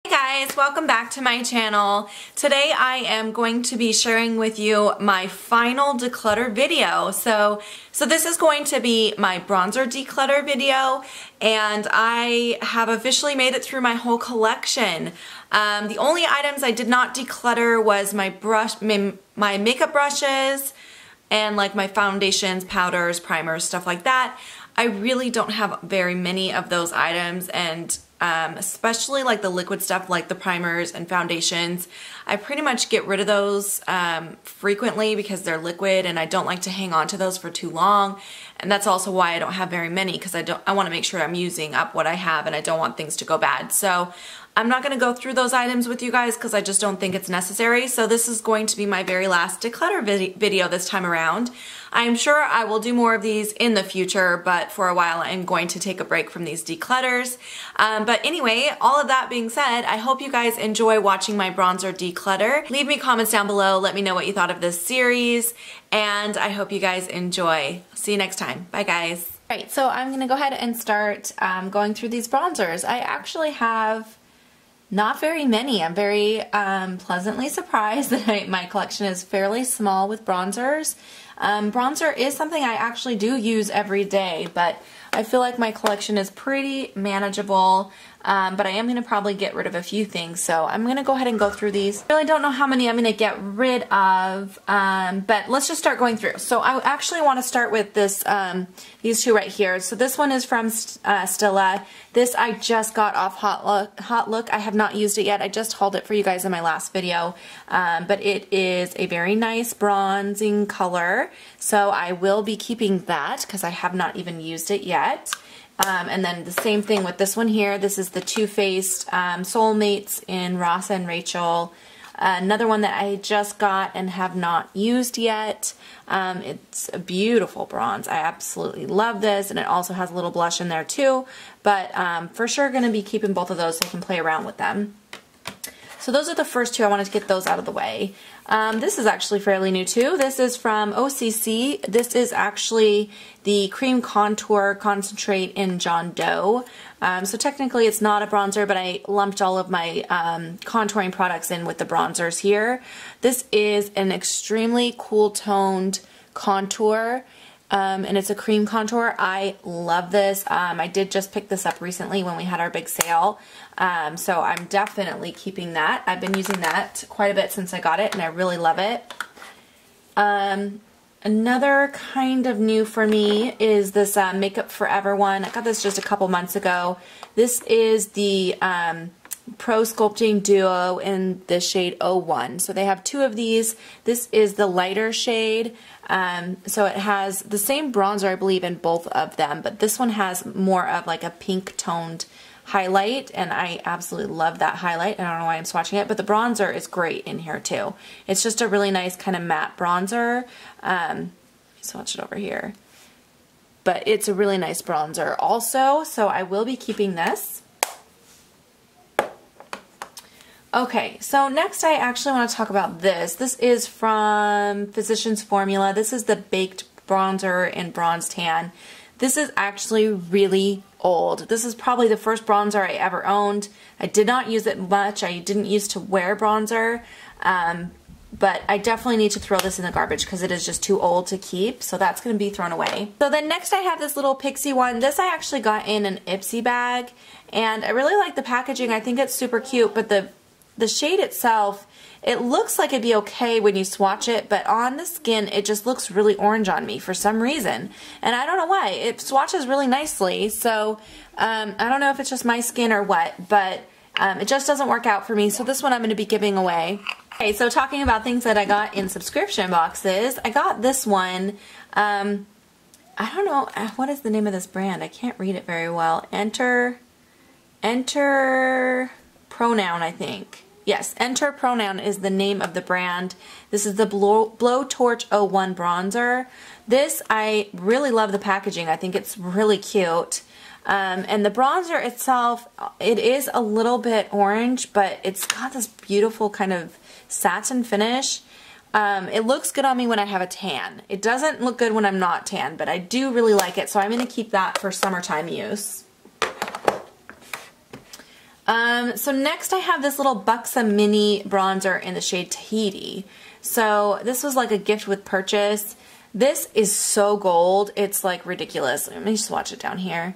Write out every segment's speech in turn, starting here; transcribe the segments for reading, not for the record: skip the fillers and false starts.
Hey guys, welcome back to my channel. Today I am going to be sharing with you my final declutter video. So this is going to be my bronzer declutter video, and I have officially made it through my whole collection. The only items I did not declutter was my makeup brushes and like my foundations, powders, primers, stuff like that. I really don't have very many of those items, and especially like the liquid stuff like the primers and foundations. I pretty much get rid of those frequently because they're liquid and I don't like to hang on to those for too long. And that's also why I don't have very many, because I want to make sure I'm using up what I have and I don't want things to go bad. So I'm not going to go through those items with you guys because I just don't think it's necessary. So this is going to be my very last declutter video this time around. I'm sure I will do more of these in the future, but for a while I'm going to take a break from these declutters. But anyway, all of that being said, I hope you guys enjoy watching my bronzer declutter. Leave me comments down below, let me know what you thought of this series, and I hope you guys enjoy. See you next time. Bye guys. Alright, so I'm going to go ahead and start going through these bronzers. I actually have not very many. I'm very pleasantly surprised that my collection is fairly small with bronzers. Bronzer is something I actually do use every day, but I feel like my collection is pretty manageable, but I am going to probably get rid of a few things, so I'm going to go ahead and go through these. I really don't know how many I'm going to get rid of, but let's just start going through. So I actually want to start with this, these two right here. So this one is from Stila. This I just got off Hot Look. I have not used it yet. I just hauled it for you guys in my last video, but it is a very nice bronzing color, so I will be keeping that because I have not even used it yet. And then the same thing with this one here. This is the Too Faced Soulmates in Ross and Rachel. Another one that I just got and have not used yet. It's a beautiful bronze. I absolutely love this, and it also has a little blush in there too. But for sure going to be keeping both of those so I can play around with them. So those are the first two. I wanted to get those out of the way. This is actually fairly new too. This is from OCC. This is actually the Cream Contour Concentrate in John Doe. So technically it's not a bronzer, but I lumped all of my contouring products in with the bronzers here. This is an extremely cool toned contour. And it's a cream contour. I love this. I did just pick this up recently when we had our big sale. So I'm definitely keeping that. I've been using that quite a bit since I got it, and I really love it. Another kind of new for me is this Makeup Forever one. I got this just a couple months ago. This is the Pro Sculpting Duo in the shade 01. So they have two of these. This is the lighter shade. So it has the same bronzer, I believe, in both of them, but this one has more of like a pink toned highlight, and I absolutely love that highlight. I don't know why I'm swatching it, but the bronzer is great in here too. It's just a really nice kind of matte bronzer. Swatch it over here. But it's a really nice bronzer also, so I will be keeping this. Okay, so next I actually want to talk about this. This is from Physicians Formula. This is the Baked Bronzer in Bronze Tan. This is actually really old. This is probably the first bronzer I ever owned. I did not use it much. I didn't used to wear bronzer, but I definitely need to throw this in the garbage because it is just too old to keep, so that's going to be thrown away. So then next I have this little Pixie one. This I actually got in an Ipsy bag, and I really like the packaging. I think it's super cute, but the shade itself, it looks like it'd be okay when you swatch it, but on the skin it just looks really orange on me for some reason, and I don't know why. It swatches really nicely, so I don't know if it's just my skin or what, but it just doesn't work out for me, so this one I'm going to be giving away. Okay, so talking about things that I got in subscription boxes, I got this one. I don't know, what is the name of this brand? I can't read it very well. Enter Pronoun, I think. Yes, Enter Pronoun is the name of the brand. This is the Blowtorch 01 bronzer. This, I really love the packaging. I think it's really cute. And the bronzer itself, it is a little bit orange, but it's got this beautiful kind of satin finish. It looks good on me when I have a tan. It doesn't look good when I'm not tan, but I do really like it, so I'm going to keep that for summertime use. So next I have this little Buxa Mini bronzer in the shade Tahiti. So this was like a gift with purchase. This is so gold, it's like ridiculous. Let me swatch it down here.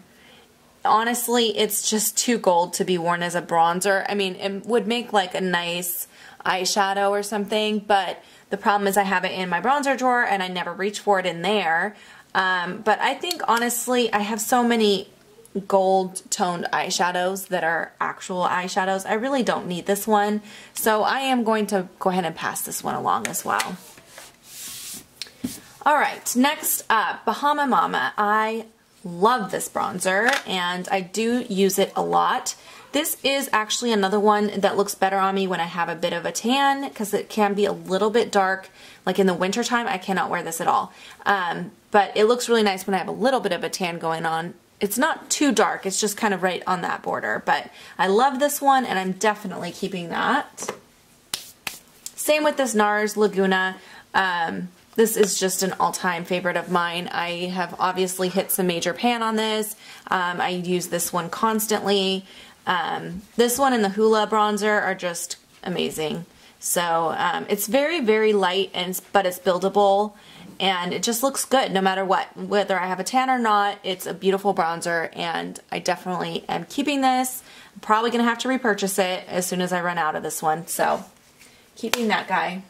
Honestly, it's just too gold to be worn as a bronzer. I mean, it would make like a nice eyeshadow or something, but the problem is I have it in my bronzer drawer and I never reach for it in there. But I think honestly, I have so many gold toned eyeshadows that are actual eyeshadows. I really don't need this one. So I am going to go ahead and pass this one along as well. Alright, next up, Bahama Mama. I love this bronzer and I do use it a lot. This is actually another one that looks better on me when I have a bit of a tan because it can be a little bit dark. Like in the winter time, I cannot wear this at all. But it looks really nice when I have a little bit of a tan going on. It's not too dark, it's just kind of right on that border. But I love this one and I'm definitely keeping that. Same with this NARS Laguna. This is just an all-time favorite of mine. I have obviously hit some major pan on this. I use this one constantly. This one and the Hoola bronzer are just amazing. So it's very, very light, but it's buildable. And it just looks good no matter what. Whether I have a tan or not, it's a beautiful bronzer. And I definitely am keeping this. I'm probably going to have to repurchase it as soon as I run out of this one. So keeping that guy.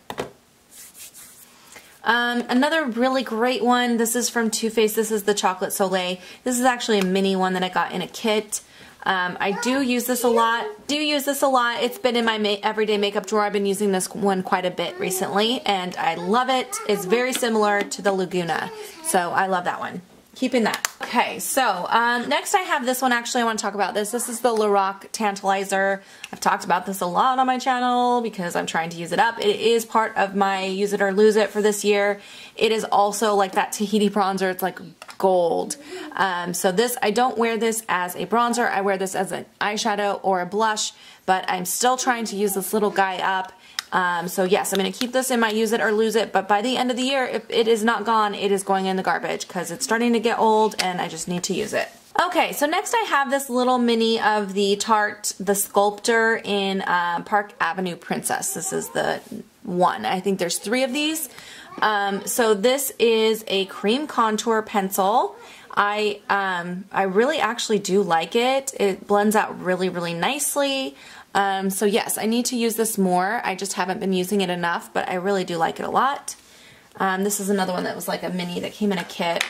Another really great one, this is from Too Faced, this is the Chocolate Soleil. This is actually a mini one that I got in a kit. I do use this a lot. It's been in my everyday makeup drawer. I've been using this one quite a bit recently and I love it. It's very similar to the Laguna, so I love that one. Keeping that. Okay, so next I have this one. Actually, I want to talk about this. This is the Lorac Tantalizer. I've talked about this a lot on my channel because I'm trying to use it up. It is part of my use it or lose it for this year. It is also like that Tahiti bronzer. It's like gold. So this, I don't wear this as a bronzer. I wear this as an eyeshadow or a blush, but I'm still trying to use this little guy up. So yes, I'm going to keep this in my use it or lose it, but by the end of the year, if it is not gone, it is going in the garbage because it's starting to get old and I just need to use it. Okay, so next I have this little mini of the Tarte The Sculptor in Park Avenue Princess. This is the one. I think there's 3 of these. So this is a cream contour pencil. I really actually do like it. It blends out really, really nicely. So yes, I need to use this more. I just haven't been using it enough, but I really do like it a lot. This is another one that was like a mini that came in a kit.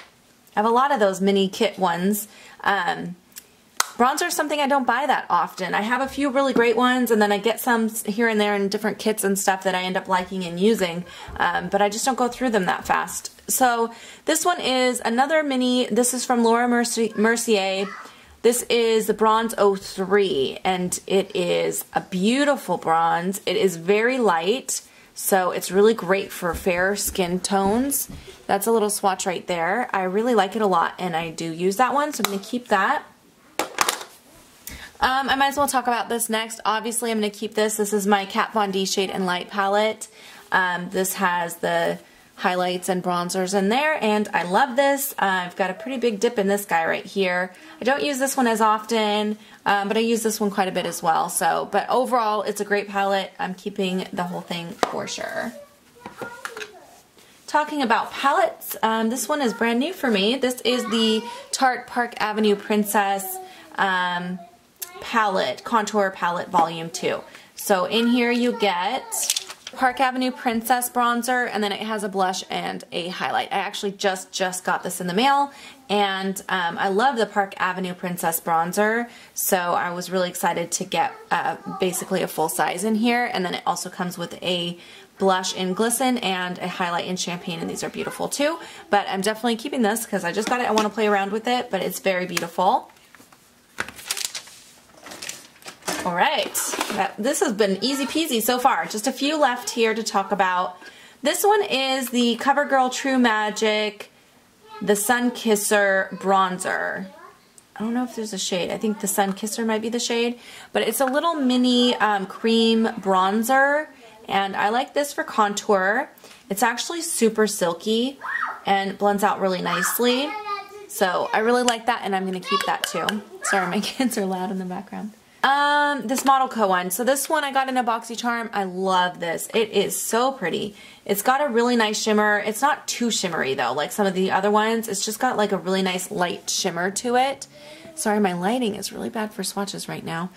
I have a lot of those mini kit ones. Bronzer is something I don't buy that often. I have a few really great ones and then I get some here and there in different kits and stuff that I end up liking and using, but I just don't go through them that fast. So this one is another mini. This is from Laura Mercier. This is the Bronze 03 and it is a beautiful bronze. It is very light, so it's really great for fair skin tones. That's a little swatch right there. I really like it a lot and I do use that one, so I'm going to keep that. I might as well talk about this next. Obviously, I'm going to keep this. This is my Kat Von D Shade and Light palette. This has the highlights and bronzers in there, and I love this. I've got a pretty big dip in this guy right here. I don't use this one as often, but I use this one quite a bit as well. So, but overall, it's a great palette. I'm keeping the whole thing for sure. Talking about palettes, this one is brand new for me. This is the Tarte Park Avenue Princess palette, contour palette volume 2. So in here you get Park Avenue Princess bronzer, and then it has a blush and a highlight. I actually just got this in the mail, and I love the Park Avenue Princess bronzer, so I was really excited to get basically a full size in here, and then it also comes with a blush in Glisten and a highlight in Champagne, and these are beautiful too. But I'm definitely keeping this because I just got it. I want to play around with it, but it's very beautiful. Alright, this has been easy peasy so far. Just a few left here to talk about. This one is the CoverGirl True Magic, the Sun Kisser bronzer. I don't know if there's a shade. I think the Sun Kisser might be the shade, but it's a little mini cream bronzer, and I like this for contour. It's actually super silky and blends out really nicely. So I really like that, and I'm going to keep that too. Sorry, my kids are loud in the background. This Model Co one. So this one I got in a boxycharm. I love this. It is so pretty. It's got a really nice shimmer. It's not too shimmery though, like some of the other ones. It's just got like a really nice light shimmer to it. Sorry, my lighting is really bad for swatches right now.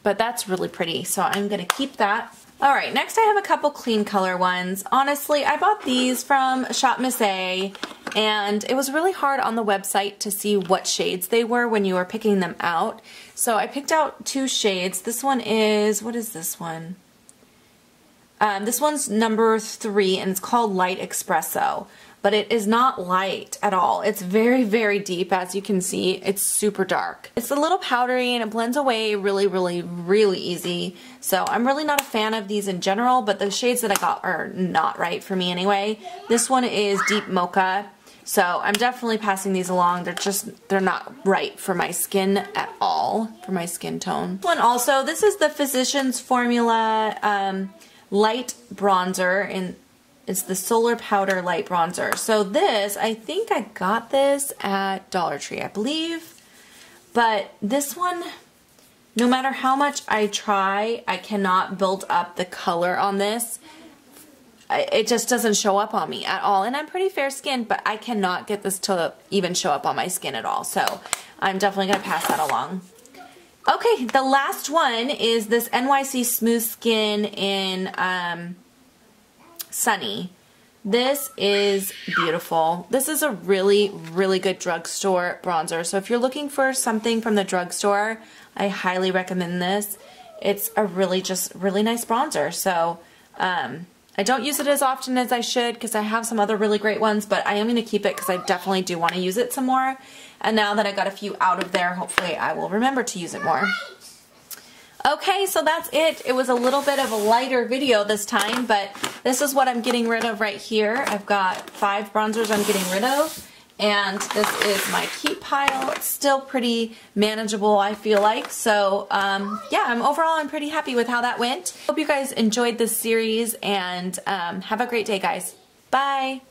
But that's really pretty, so I'm gonna keep that. All right, next I have a couple clean color ones. Honestly, I bought these from Shop Miss A, and it was really hard on the website to see what shades they were when you were picking them out. So I picked out 2 shades. This one is, what is this one? This one's number 3, and it's called Light Espresso. But it is not light at all. It's very, very deep, as you can see. It's super dark. It's a little powdery and it blends away really, really, really easy. So I'm really not a fan of these in general, but the shades that I got are not right for me anyway. This one is Deep Mocha. So I'm definitely passing these along. They're not right for my skin at all, for my skin tone. One also, this is the Physicians Formula Light Bronzer, and it's the Solar Powder Light Bronzer. So this, I think I got this at Dollar Tree, I believe. But this one, no matter how much I try, I cannot build up the color on this. It just doesn't show up on me at all. And I'm pretty fair skinned, but I cannot get this to even show up on my skin at all. So I'm definitely going to pass that along. Okay, the last one is this NYC Smooth Skin in Sunny. This is beautiful. This is a really, really good drugstore bronzer. So if you're looking for something from the drugstore, I highly recommend this. It's a really nice bronzer. So I don't use it as often as I should because I have some other really great ones, but I am going to keep it because I definitely do want to use it some more. And now that I got a few out of there, hopefully I will remember to use it more. Okay, so that's it. It was a little bit of a lighter video this time, but this is what I'm getting rid of right here. I've got 5 bronzers I'm getting rid of, and this is my keep pile. It's still pretty manageable, I feel like. So, yeah, overall I'm pretty happy with how that went. Hope you guys enjoyed this series, and have a great day, guys. Bye!